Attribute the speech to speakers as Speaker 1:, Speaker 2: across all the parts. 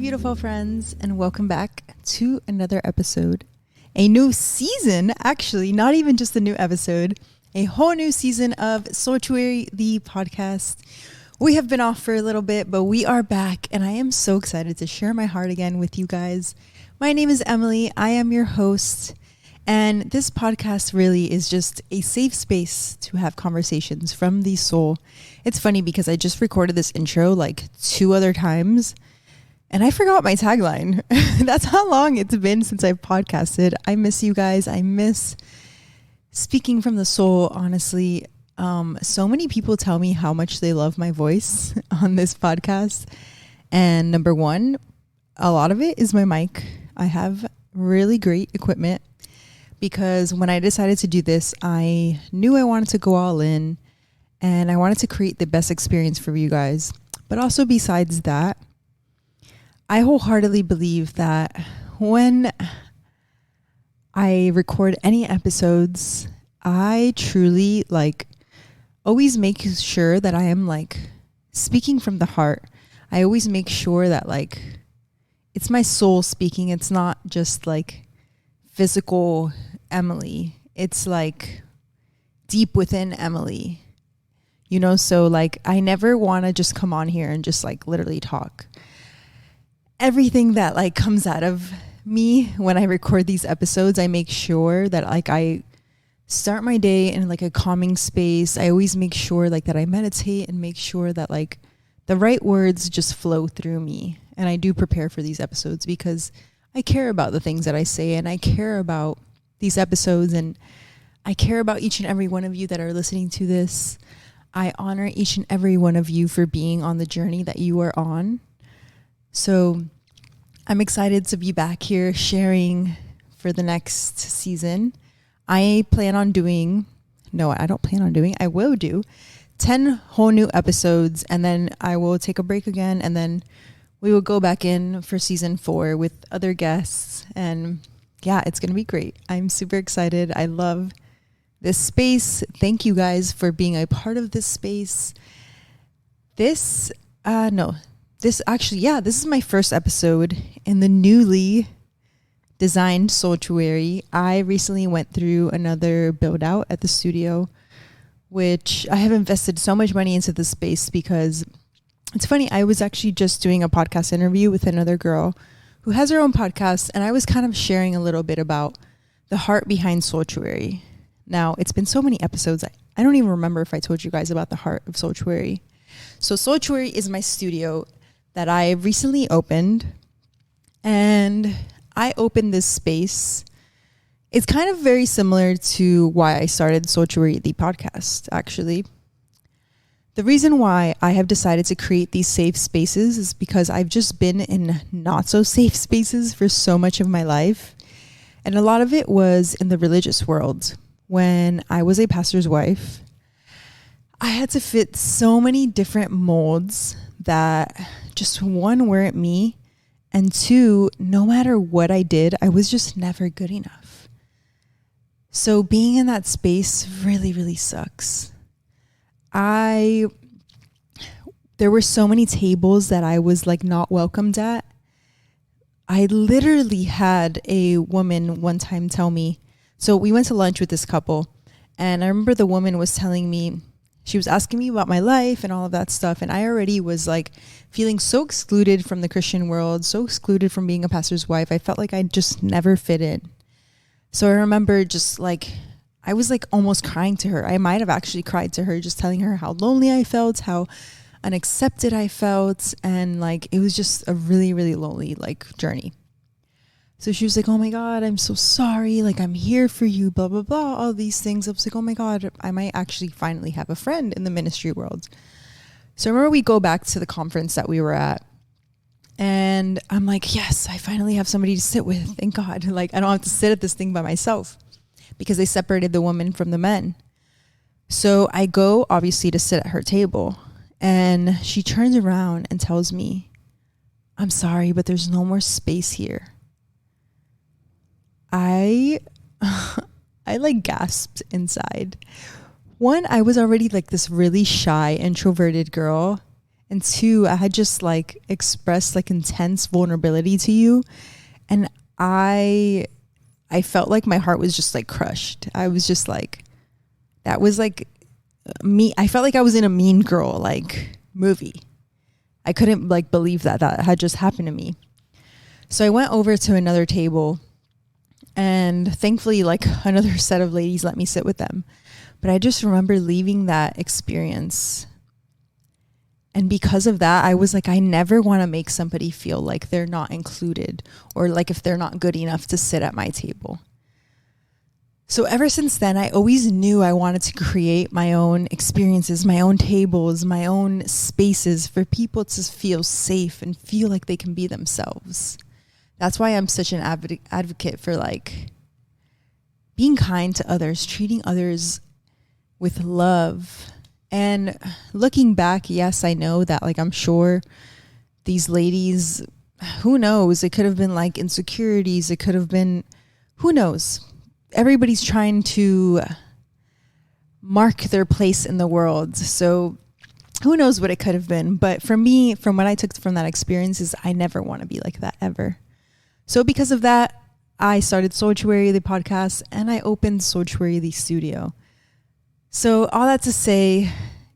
Speaker 1: beautiful friends, and welcome back to another episode. A new season, actually, not even just a new episode, a whole new season of Soultuary, the podcast. We have been off for a little bit, but we are back, and I am so excited to share my heart again with you guys. My name is Emily. I am your host, and this podcast really is just a safe space to have conversations from the soul. It's funny because I just recorded this intro like 2 other times, and I forgot my tagline. That's how long it's been since I've podcasted. I miss you guys. I miss speaking from the soul, honestly. So many people tell me how much they love my voice on this podcast. And number one, a lot of it is my mic. I have really great equipment because when I decided to do this, I knew I wanted to go all in and I wanted to create the best experience for you guys. But also besides that, I wholeheartedly believe that when I record any episodes, I truly always make sure that I am speaking from the heart. I always make sure that it's my soul speaking. It's not just physical Emily. It's deep within Emily, so I never want to just come on here and just literally talk. Everything that comes out of me when I record these episodes, I make sure that I start my day in a calming space. I always make sure that I meditate and make sure that the right words just flow through me. And I do prepare for these episodes because I care about the things that I say, and I care about these episodes, and I care about each and every one of you that are listening to this. I honor each and every one of you for being on the journey that you are on. So I'm excited to be back here sharing for the next season. I will do 10 whole new episodes, and then I will take a break again, and then we will go back in for season 4 with other guests. And yeah, it's going to be great. I'm super excited. I love this space. Thank you guys for being a part of this space. This is my first episode in the newly designed Soultuary. I recently went through another build out at the studio, which I have invested so much money into this space because it's funny. I was actually just doing a podcast interview with another girl who has her own podcast, and I was kind of sharing a little bit about the heart behind Soultuary. Now, it's been so many episodes. I don't even remember if I told you guys about the heart of Soultuary. So Soultuary is my studio that I recently opened, and I opened this space. It's kind of very similar to why I started Soultuary, the podcast, actually. The reason why I have decided to create these safe spaces is because I've just been in not so safe spaces for so much of my life. And a lot of it was in the religious world. When I was a pastor's wife, I had to fit so many different molds that just 1, weren't me, and 2, no matter what I did, I was just never good enough. So being in that space really, really sucks. There were so many tables that I was not welcomed at. I literally had a woman one time tell me, so we went to lunch with this couple, and I remember the woman was telling me, she was asking me about my life and all of that stuff. And I already was feeling so excluded from the Christian world, so excluded from being a pastor's wife. I felt like I just never fit in. So I remember just I was almost crying to her. I might have actually cried to her, just telling her how lonely I felt, how unaccepted I felt. And it was just a really, really lonely journey. So she was like, oh my God, I'm so sorry. I'm here for you, blah, blah, blah, all these things. I was like, oh my God, I might actually finally have a friend in the ministry world. So I remember we go back to the conference that we were at, and I'm like, yes, I finally have somebody to sit with. Thank God. I don't have to sit at this thing by myself because they separated the women from the men. So I go obviously to sit at her table, and she turns around and tells me, I'm sorry, but there's no more space here. I gasped inside. One, I was already this really shy, introverted girl, And 2, I had just like expressed like intense vulnerability to you. And I felt like my heart was just like crushed. I was just like, that was like me. I felt like I was in a Mean Girl like movie. I couldn't like believe that had just happened to me. So I went over to another table, and thankfully like another set of ladies let me sit with them. But I just remember leaving that experience. And because of that, I was like, I never want to make somebody feel like they're not included, or like if they're not good enough to sit at my table. So ever since then, I always knew I wanted to create my own experiences, my own tables, my own spaces for people to feel safe and feel like they can be themselves. That's why I'm such an advocate for like being kind to others, treating others with love. And looking back, yes, I know that like I'm sure these ladies, who knows, it could have been like insecurities, it could have been, who knows. Everybody's trying to mark their place in the world. So who knows what it could have been. But for me, from what I took from that experience is I never want to be like that ever. So because of that, I started Soultuary, the podcast, and I opened Soultuary, the studio. So all that to say,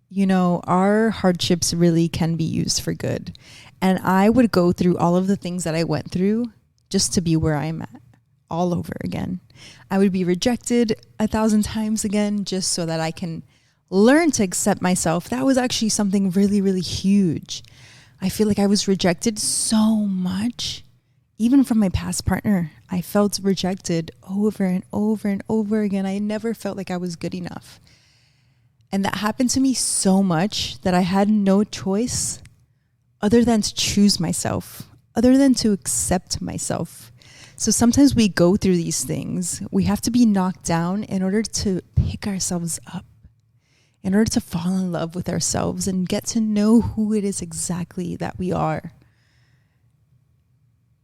Speaker 1: you know, our hardships really can be used for good. And I would go through all of the things that I went through just to be where I'm at all over again. I would be rejected 1,000 times again just so that I can learn to accept myself. That was actually something really, really huge. I feel like I was rejected so much, even from my past partner. I felt rejected over and over and over again. I never felt like I was good enough. And that happened to me so much that I had no choice other than to choose myself, other than to accept myself. So sometimes we go through these things. We have to be knocked down in order to pick ourselves up, in order to fall in love with ourselves and get to know who it is exactly that we are.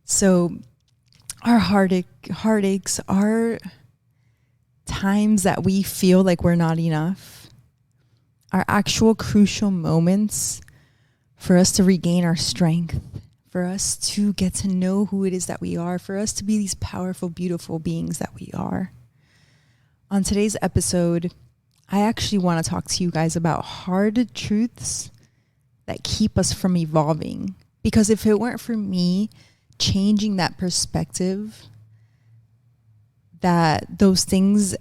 Speaker 1: So our heartaches, our times that we feel like we're not enough, are actual crucial moments for us to regain our strength, for us to get to know who it is that we are, for us to be these powerful, beautiful beings that we are. On today's episode, I actually want to talk to you guys about hard truths that keep us from evolving. Because if it weren't for me changing that perspective, that those things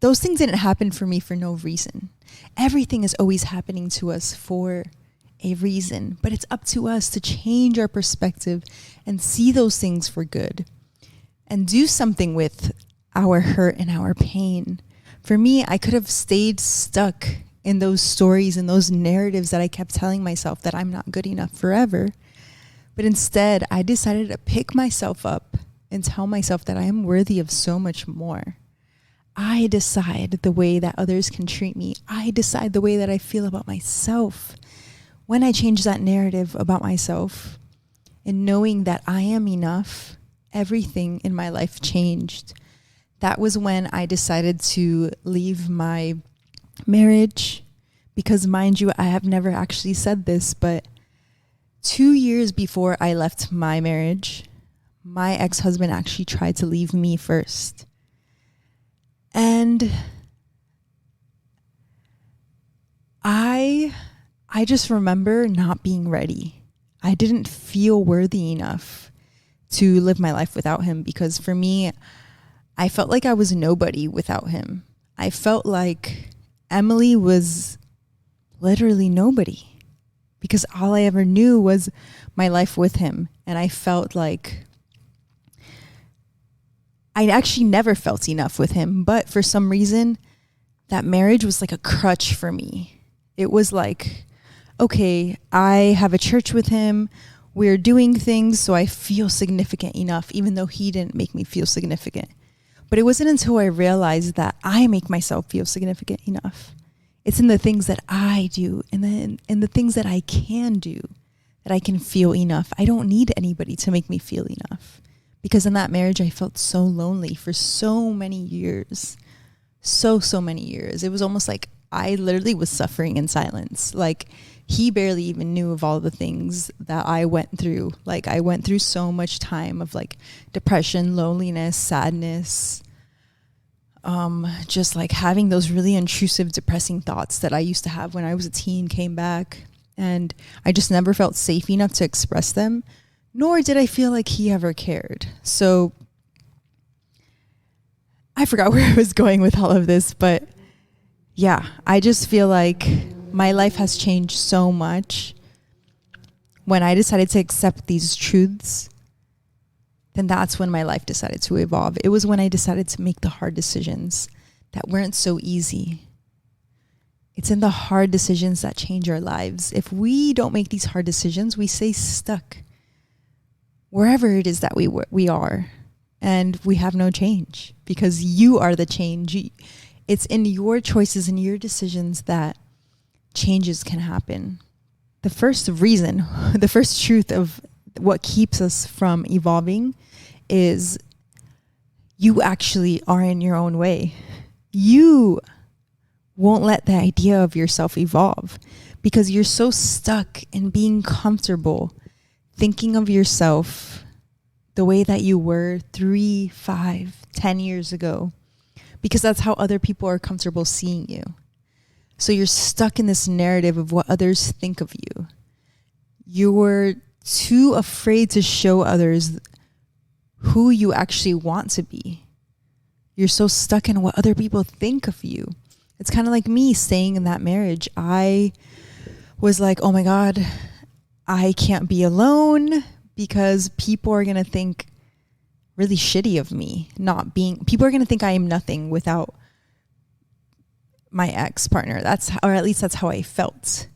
Speaker 1: didn't happen for me for no reason. Everything is always happening to us for a reason, but it's up to us to change our perspective and see those things for good and do something with our hurt and our pain. For me, I could have stayed stuck in those stories and those narratives that I kept telling myself that I'm not good enough forever. But instead, I decided to pick myself up and tell myself that I am worthy of so much more. I decide the way that others can treat me. I decide the way that I feel about myself. When I change that narrative about myself and knowing that I am enough, everything in my life changed. That was when I decided to leave my marriage because, mind you, I have never actually said this, but 2 years before I left my marriage, my ex-husband actually tried to leave me first. And I just remember not being ready. I didn't feel worthy enough to live my life without him because for me, I felt like I was nobody without him. I felt like Emily was literally nobody because all I ever knew was my life with him. And I felt like I actually never felt enough with him, but for some reason, that marriage was like a crutch for me. It was like, okay, I have a church with him. We're doing things, so I feel significant enough, even though he didn't make me feel significant. But it wasn't until I realized that I make myself feel significant enough. It's in the things that I do and then in the things that I can do that I can feel enough. I don't need anybody to make me feel enough. Because in that marriage, I felt so lonely for so many years. So many years. It was almost like I literally was suffering in silence. Like, he barely even knew of all the things that I went through. Like, I went through so much time of like depression, loneliness, sadness, just like having those really intrusive, depressing thoughts that I used to have when I was a teen came back. And I just never felt safe enough to express them, nor did I feel like he ever cared. So I forgot where I was going with all of this, but yeah, I just feel like my life has changed so much when I decided to accept these truths. Then that's when my life decided to evolve. It was when I decided to make the hard decisions that weren't so easy. It's in the hard decisions that change our lives. If we don't make these hard decisions, we stay stuck wherever it is that we are, and we have no change, because you are the change. It's in your choices and your decisions that changes can happen. The first reason, the first truth of what keeps us from evolving is you actually are in your own way. You won't let the idea of yourself evolve because you're so stuck in being comfortable thinking of yourself the way that you were 3, 5, 10 years ago, because that's how other people are comfortable seeing you. So you're stuck in this narrative of what others think of you. You're too afraid to show others who you actually want to be. You're so stuck in what other people think of you. It's kind of like me staying in that marriage. I was like, oh my God, I can't be alone because people are going to think really shitty of me. People are going to think I am nothing without my ex-partner. Or at least that's how I felt.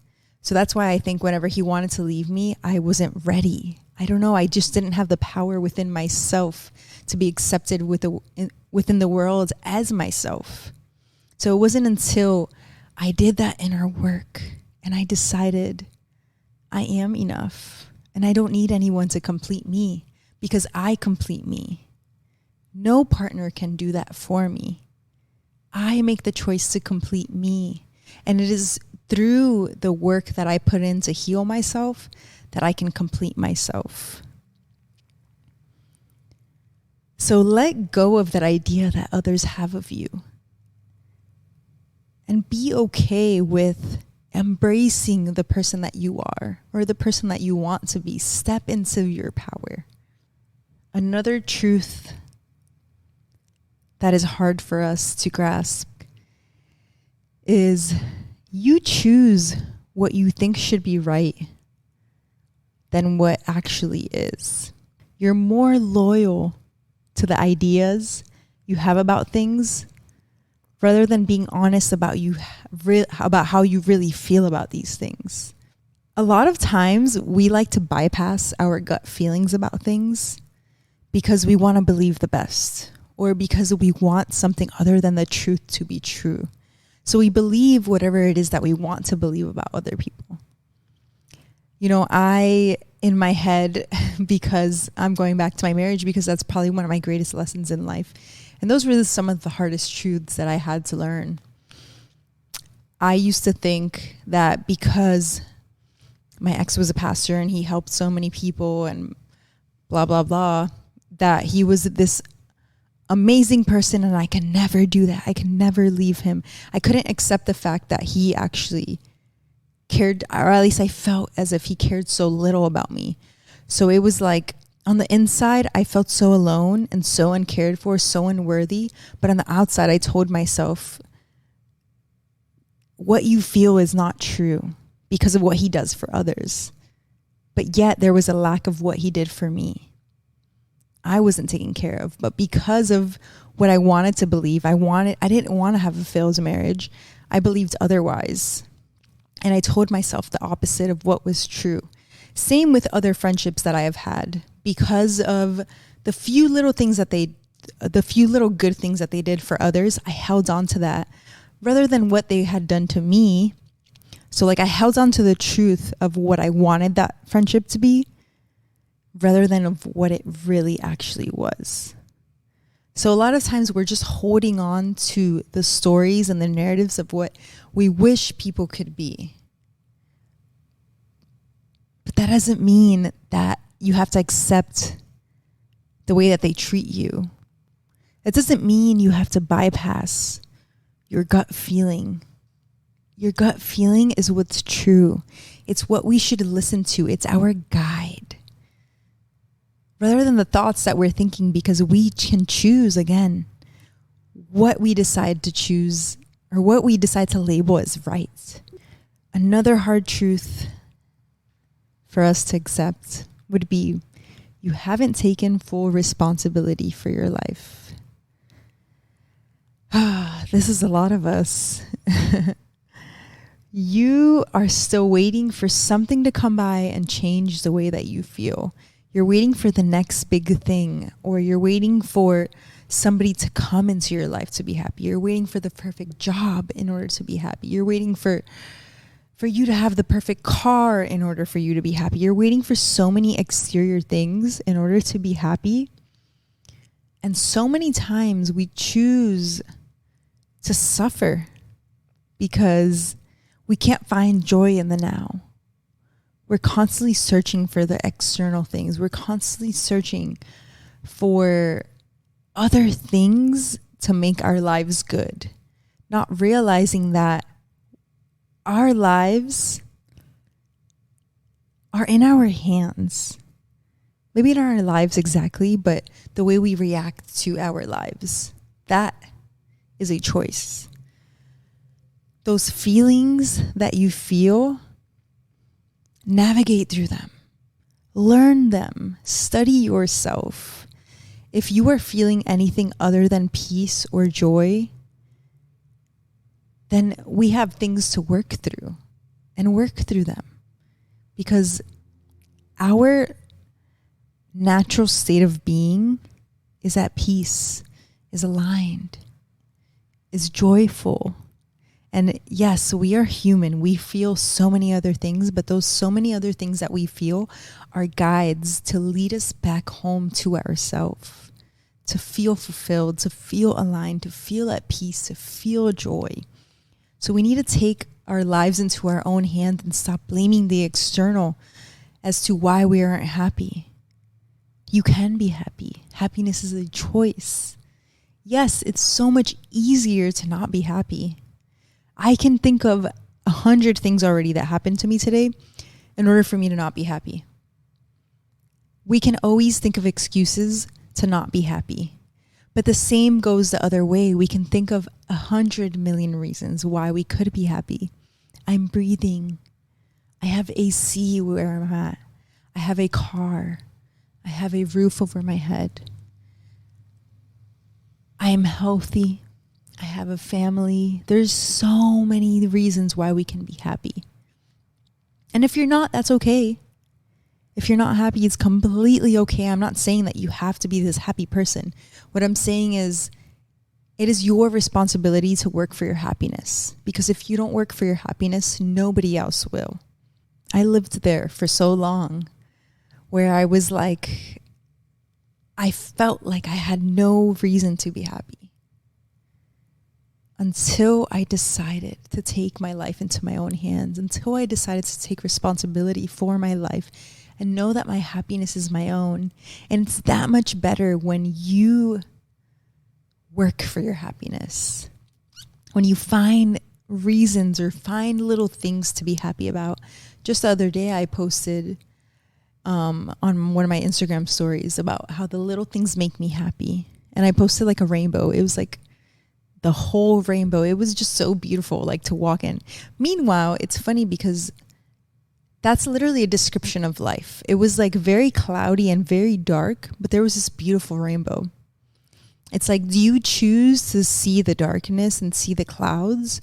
Speaker 1: So that's why I think whenever he wanted to leave me, I wasn't ready. I don't know. I just didn't have the power within myself to be accepted within the world as myself. So it wasn't until I did that inner work and I decided I am enough and I don't need anyone to complete me because I complete me. No partner can do that for me. I make the choice to complete me. And it is through the work that I put in to heal myself that I can complete myself. So let go of that idea that others have of you. And be okay with embracing the person that you are or the person that you want to be. Step into your power. Another truth that is hard for us to grasp is you choose what you think should be right than what actually is. You're more loyal to the ideas you have about things rather than being honest about how you really feel about these things. A lot of times we like to bypass our gut feelings about things because we want to believe the best or because we want something other than the truth to be true. So we believe whatever it is that we want to believe about other people. You know, in my head, because I'm going back to my marriage, because that's probably one of my greatest lessons in life. And those were some of the hardest truths that I had to learn. I used to think that because my ex was a pastor and he helped so many people and blah, blah, blah, that he was this amazing person and I can never do that. I can never leave him. I couldn't accept the fact that he actually cared, or at least I felt as if he cared so little about me. So it was like on the inside, I felt so alone and so uncared for, so unworthy. But on the outside, I told myself, what you feel is not true because of what he does for others. But yet there was a lack of what he did for me. I wasn't taken care of, but because of what I wanted to believe, I didn't want to have a failed marriage. I believed otherwise. And I told myself the opposite of what was true. Same with other friendships that I have had. Because of the few little good things that they did for others, I held on to that rather than what they had done to me. So like I held on to the truth of what I wanted that friendship to be rather than of what it really actually was. So a lot of times we're just holding on to the stories and the narratives of what we wish people could be. But that doesn't mean that you have to accept the way that they treat you. It doesn't mean you have to bypass your gut feeling. Your gut feeling is what's true. It's what we should listen to. It's our guide. Rather than the thoughts that we're thinking, because we can choose, again, what we decide to choose or what we decide to label as right. Another hard truth for us to accept would be you haven't taken full responsibility for your life. This is a lot of us. You are still waiting for something to come by and change the way that you feel. You're waiting for the next big thing, or you're waiting for somebody to come into your life to be happy. You're waiting for the perfect job in order to be happy. You're waiting for you to have the perfect car in order for you to be happy. You're waiting for so many exterior things in order to be happy. And so many times we choose to suffer because we can't find joy in the now. We're constantly searching for the external things. We're constantly searching for other things to make our lives good, not realizing that our lives are in our hands. Maybe not our lives exactly, but the way we react to our lives. That is a choice. Those feelings that you feel, navigate through them. Learn them. Study yourself. If you are feeling anything other than peace or joy, then we have things to work through and work through them. Because our natural state of being is at peace, is aligned, is joyful. And yes, we are human. We feel so many other things, but those so many other things that we feel are guides to lead us back home to ourselves, to feel fulfilled, to feel aligned, to feel at peace, to feel joy. So we need to take our lives into our own hands and stop blaming the external as to why we aren't happy. You can be happy. Happiness is a choice. Yes, it's so much easier to not be happy. I can think of 100 things already that happened to me today in order for me to not be happy. We can always think of excuses to not be happy. But the same goes the other way. We can think of 100 million reasons why we could be happy. I'm breathing. I have AC where I'm at. I have a car. I have a roof over my head. I am healthy. I have a family. There's so many reasons why we can be happy. And if you're not, that's okay. If you're not happy, it's completely okay. I'm not saying that you have to be this happy person. What I'm saying is it is your responsibility to work for your happiness. Because if you don't work for your happiness, nobody else will. I lived there for so long where I was like, I felt like I had no reason to be happy. Until I decided to take my life into my own hands, until I decided to take responsibility for my life and know that my happiness is my own. And it's that much better when you work for your happiness. When you find reasons or find little things to be happy about. Just the other day I posted on one of my Instagram stories about how the little things make me happy. And I posted like a rainbow. It was like the whole rainbow. It was just so beautiful, like to walk in. Meanwhile, it's funny because that's literally a description of life. It was like very cloudy and very dark, but there was this beautiful rainbow. It's like, do you choose to see the darkness and see the clouds,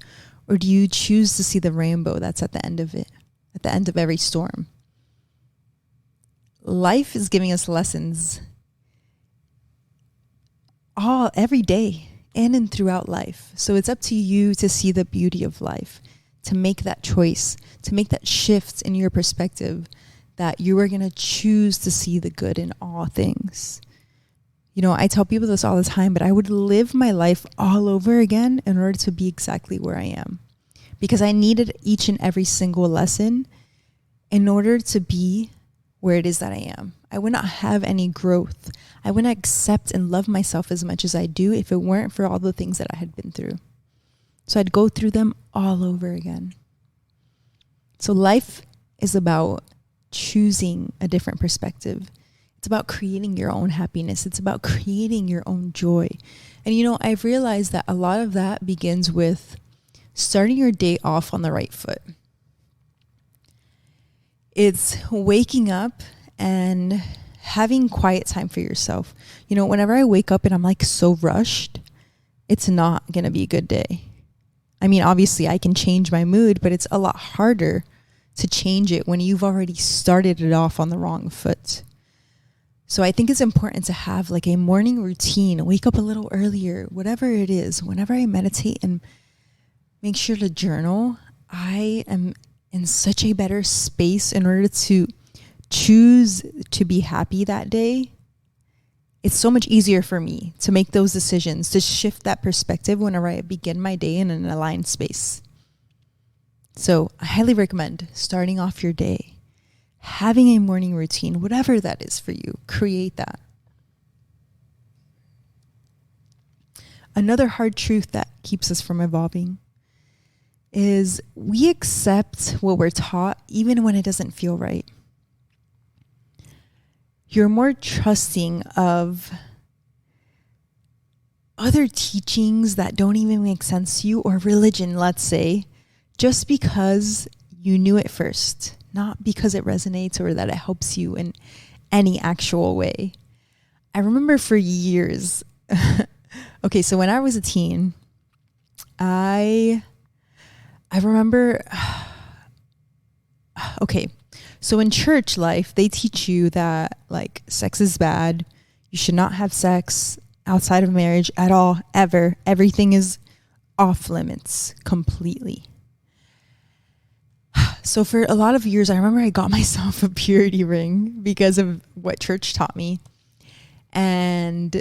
Speaker 1: or do you choose to see the rainbow that's at the end of it, at the end of every storm? Life is giving us lessons every day and throughout life. So it's up to you to see the beauty of life, to make that choice, to make that shift in your perspective that you are going to choose to see the good in all things. You know, I tell people this all the time, but I would live my life all over again in order to be exactly where I am, because I needed each and every single lesson in order to be where it is that I am. I would not have any growth. I wouldn't accept and love myself as much as I do if it weren't for all the things that I had been through. So I'd go through them all over again. So life is about choosing a different perspective. It's about creating your own happiness. It's about creating your own joy. And you know, I've realized that a lot of that begins with starting your day off on the right foot. It's waking up and having quiet time for yourself. You know, whenever I wake up and I'm like so rushed, it's not going to be a good day. I mean, obviously I can change my mood, but it's a lot harder to change it when you've already started it off on the wrong foot. So I think it's important to have like a morning routine, wake up a little earlier, whatever it is. Whenever I meditate and make sure to journal, I am in such a better space in order to choose to be happy that day. It's so much easier for me to make those decisions, to shift that perspective whenever I begin my day in an aligned space. So I highly recommend starting off your day, having a morning routine, whatever that is for you, create that. Another hard truth that keeps us from evolving is we accept what we're taught even when it doesn't feel right. You're more trusting of other teachings that don't even make sense to you, or religion, let's say, just because you knew it first, not because it resonates or that it helps you in any actual way. I remember for years, okay, so when I was a teen, I remember, okay, so in church life, they teach you that like sex is bad. You should not have sex outside of marriage at all, ever. Everything is off limits completely. So for a lot of years, I remember I got myself a purity ring because of what church taught me. And,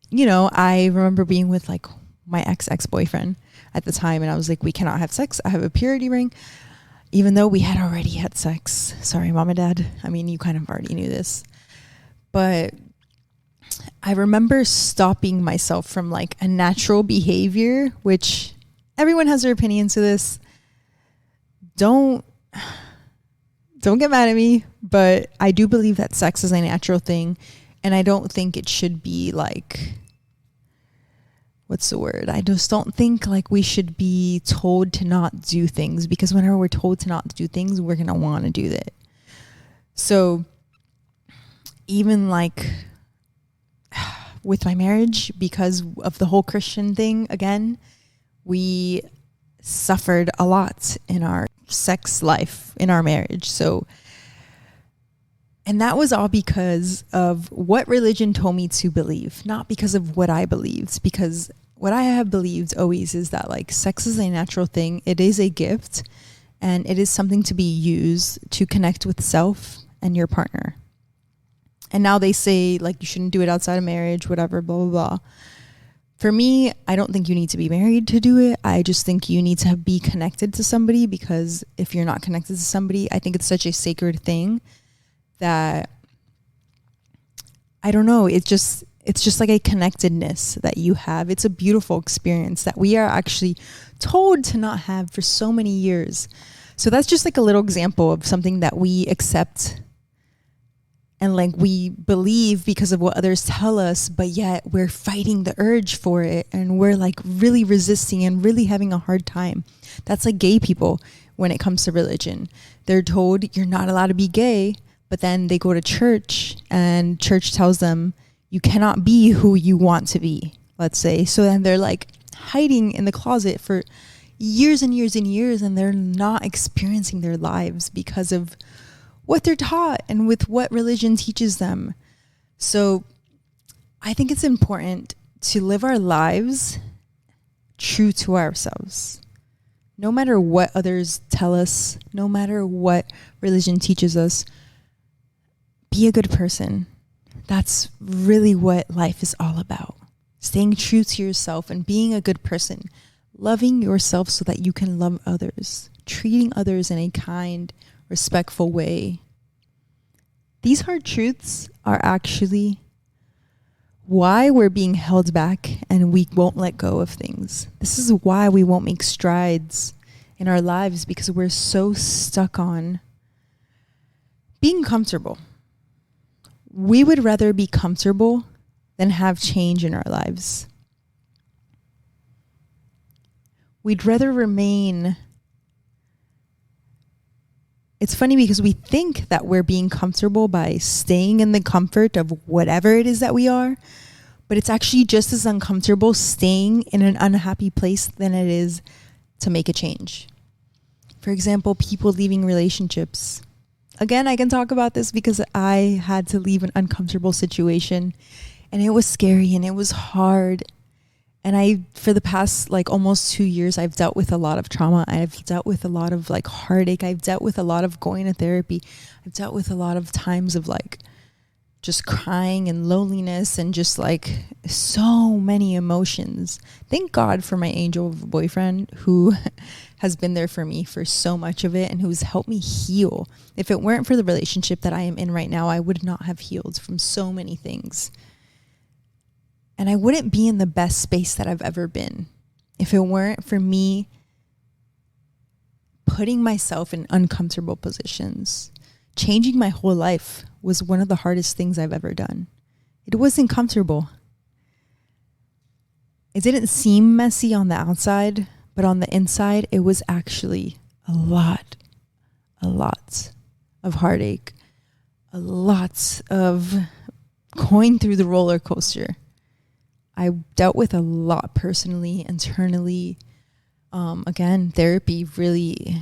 Speaker 1: you know, I remember being with like my ex-boyfriend at the time, and I was like, we cannot have sex. I have a purity ring, even though we had already had sex. Sorry, mom and dad. I mean, you kind of already knew this. But I remember stopping myself from like a natural behavior, which everyone has their opinions to this. Don't get mad at me, but I do believe that sex is a natural thing, and I don't think it should be like, what's the word? I just don't think like we should be told to not do things, because whenever we're told to not do things, we're going to want to do that. So even like with my marriage, because of the whole Christian thing, again, we suffered a lot in our sex life, in our marriage. So, and that was all because of what religion told me to believe, not because of what I believed, because what I have believed always is that like sex is a natural thing. It is a gift, and it is something to be used to connect with self and your partner. And now they say like you shouldn't do it outside of marriage, whatever, blah, blah, blah. For me, I don't think you need to be married to do it. I just think you need to be connected to somebody, because if you're not connected to somebody, I think it's such a sacred thing that, I don't know, it's just like a connectedness that you have. It's a beautiful experience that we are actually told to not have for so many years. So that's just like a little example of something that we accept and like we believe because of what others tell us, but yet we're fighting the urge for it, and we're like really resisting and really having a hard time. That's like gay people when it comes to religion. They're told you're not allowed to be gay, but then they go to church and church tells them you cannot be who you want to be, let's say. So then they're like hiding in the closet for years and years and years, and they're not experiencing their lives because of what they're taught and with what religion teaches them. So I think it's important to live our lives true to ourselves. No matter what others tell us, no matter what religion teaches us, be a good person. That's really what life is all about. Staying true to yourself and being a good person. Loving yourself so that you can love others. Treating others in a kind, respectful way. These hard truths are actually why we're being held back and we won't let go of things. This is why we won't make strides in our lives, because we're so stuck on being comfortable. We would rather be comfortable than have change in our lives. We'd rather remain. It's funny because we think that we're being comfortable by staying in the comfort of whatever it is that we are, but it's actually just as uncomfortable staying in an unhappy place than it is to make a change. For example, people leaving relationships. Again, I can talk about this because I had to leave an uncomfortable situation, and it was scary and it was hard. And for the past almost 2 years, I've dealt with a lot of trauma. I've dealt with a lot of heartache. I've dealt with a lot of going to therapy. I've dealt with a lot of times of just crying and loneliness and just so many emotions. Thank God for my angel of a boyfriend who has been there for me for so much of it and who's helped me heal. If it weren't for the relationship that I am in right now, I would not have healed from so many things. And I wouldn't be in the best space that I've ever been if it weren't for me putting myself in uncomfortable positions. Changing my whole life was one of the hardest things I've ever done. It wasn't comfortable. It didn't seem messy on the outside, but on the inside, it was actually a lot of heartache, a lot of going through the roller coaster. I dealt with a lot personally, internally. Again, therapy really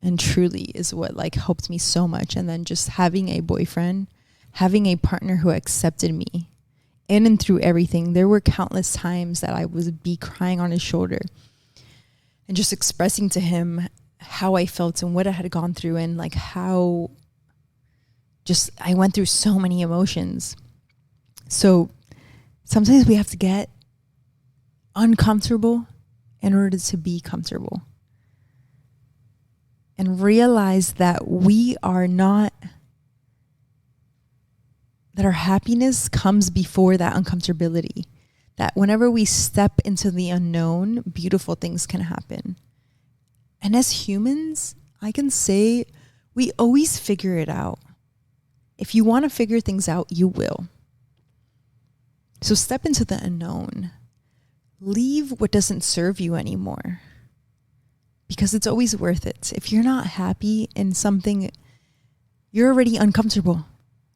Speaker 1: and truly is what helped me so much. And then just having a boyfriend, having a partner who accepted me in and through everything. There were countless times that I would be crying on his shoulder and just expressing to him how I felt and what I had gone through and how just I went through so many emotions. So sometimes we have to get uncomfortable in order to be comfortable. And realize that we are not, that our happiness comes before that uncomfortability. That whenever we step into the unknown, beautiful things can happen. And as humans, I can say we always figure it out. If you want to figure things out, you will. So step into the unknown. Leave what doesn't serve you anymore. Because it's always worth it. If you're not happy in something, you're already uncomfortable.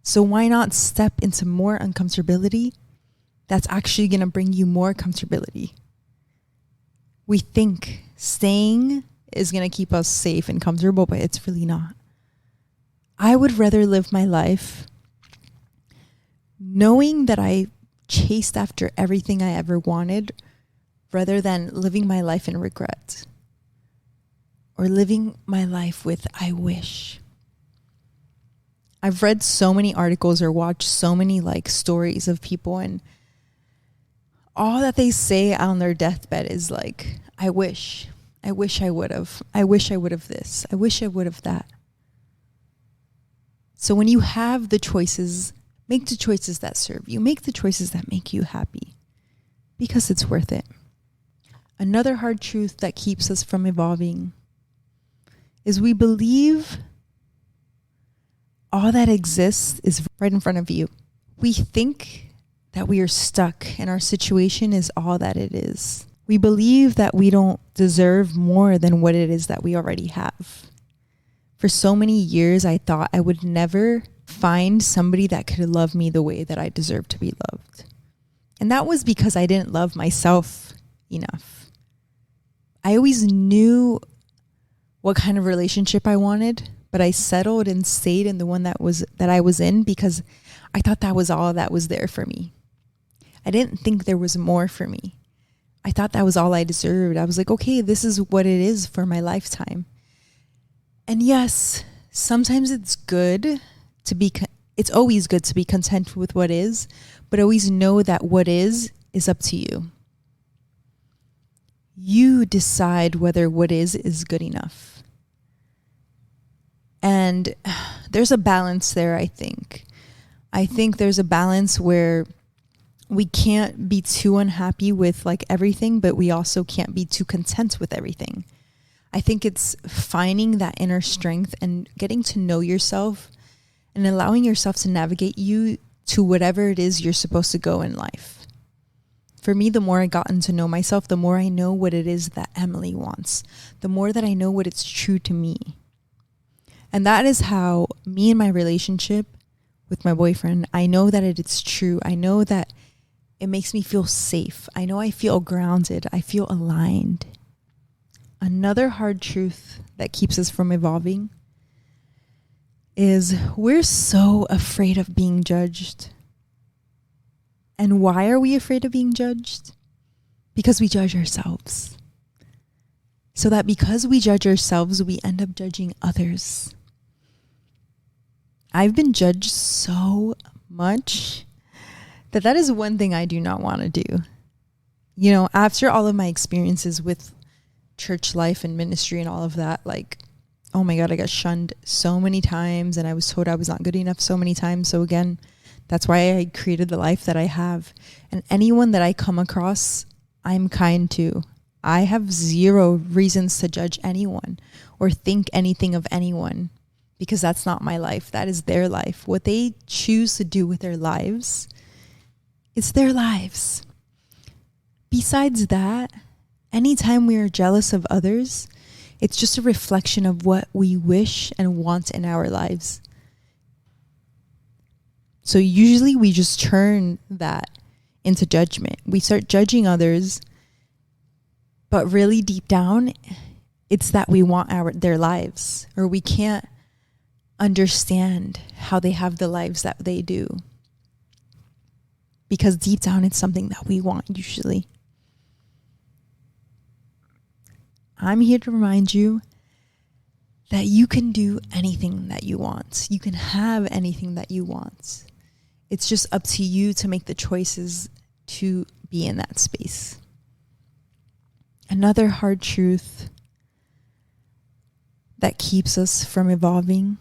Speaker 1: So why not step into more uncomfortability that's actually going to bring you more comfortability? We think staying is going to keep us safe and comfortable, but it's really not. I would rather live my life knowing that I chased after everything I ever wanted rather than living my life in regret. Or living my life with I wish. I've read so many articles or watched so many stories of people, and all that they say on their deathbed is I wish I would have. I wish I would have this. I wish I would have that. So when you have the choices, make the choices that serve you. Make the choices that make you happy because it's worth it. Another hard truth that keeps us from evolving is we believe all that exists is right in front of you. We think that we are stuck and our situation is all that it is. We believe that we don't deserve more than what it is that we already have. For so many years, I thought I would never find somebody that could love me the way that I deserve to be loved. And that was because I didn't love myself enough. I always knew what kind of relationship I wanted, but I settled and stayed in the one that I was in because I thought that was all that was there for me. I didn't think there was more for me. I thought that was all I deserved. I was like, okay, this is what it is for my lifetime. And yes, sometimes it's good to be it's always good to be content with what is, but always know that what is up to you. You decide whether what is good enough. And there's a balance there, I think. I think there's a balance where we can't be too unhappy with like everything, but we also can't be too content with everything. I think it's finding that inner strength and getting to know yourself and allowing yourself to navigate you to whatever it is you're supposed to go in life. For me, the more I gotten to know myself, the more I know what it is that Emily wants, the more that I know what it's true to me. And that is how me and my relationship with my boyfriend, I know that it's true. I know that it makes me feel safe. I know I feel grounded. I feel aligned. Another hard truth that keeps us from evolving is we're so afraid of being judged. And why are we afraid of being judged? Because we judge ourselves. So that because we judge ourselves, we end up judging others. I've been judged so much that is one thing I do not want to do. You know, after all of my experiences with church life and ministry and all of that, like, oh my God, I got shunned so many times and I was told I was not good enough so many times. So again, that's why I created the life that I have. And anyone that I come across, I'm kind to. I have zero reasons to judge anyone or think anything of anyone because that's not my life. That is their life. What they choose to do with their lives, it's their lives. Besides that, anytime we are jealous of others, it's just a reflection of what we wish and want in our lives. So usually we just turn that into judgment. We start judging others, but really deep down, it's that we want their lives, or we can't understand how they have the lives that they do. Because deep down, it's something that we want usually. I'm here to remind you that you can do anything that you want. You can have anything that you want. It's just up to you to make the choices to be in that space. Another hard truth that keeps us from evolving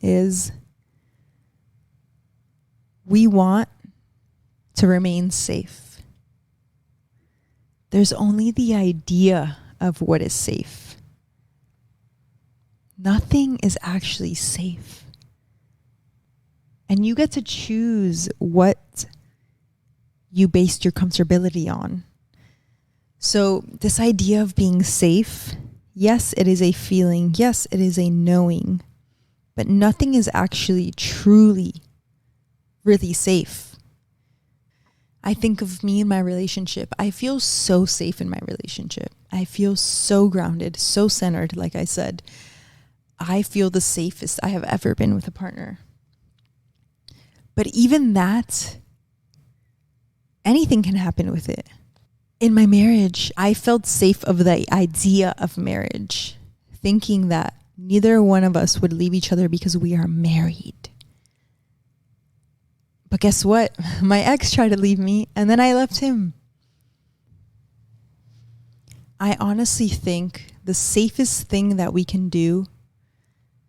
Speaker 1: is we want to remain safe. There's only the idea of what is safe. Nothing is actually safe. And you get to choose what you based your comfortability on. So this idea of being safe, yes, it is a feeling. Yes, it is a knowing. But nothing is actually truly, really safe. I think of me and my relationship. I feel so safe in my relationship. I feel so grounded, so centered, like I said. I feel the safest I have ever been with a partner. But even that, anything can happen with it. In my marriage, I felt safe of the idea of marriage, thinking that neither one of us would leave each other because we are married. But guess what? My ex tried to leave me, and then I left him. I honestly think the safest thing that we can do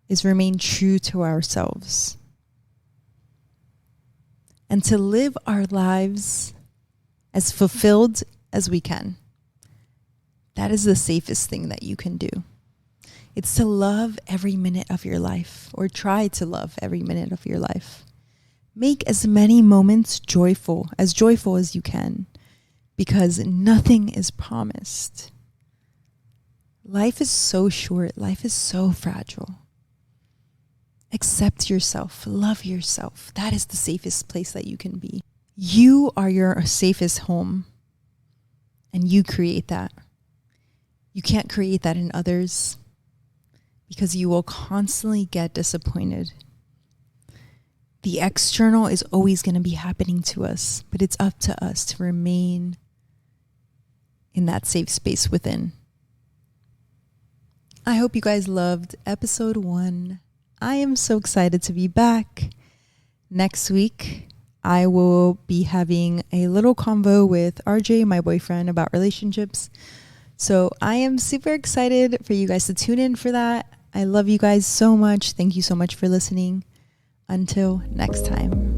Speaker 1: is remain true to ourselves. And to live our lives as fulfilled as we can. That is the safest thing that you can do. It's to love every minute of your life, or try to love every minute of your life. Make as many moments joyful as you can, because nothing is promised. Life is so short. Life is so fragile. Accept yourself. Love yourself. That is the safest place that you can be. You are your safest home, and you create that. You can't create that in others because you will constantly get disappointed. The external is always going to be happening to us, but it's up to us to remain in that safe space within. I hope you guys loved episode 1. I am so excited to be back. Next week, I will be having a little convo with RJ, my boyfriend, about relationships. So I am super excited for you guys to tune in for that. I love you guys so much. Thank you so much for listening. Until next time.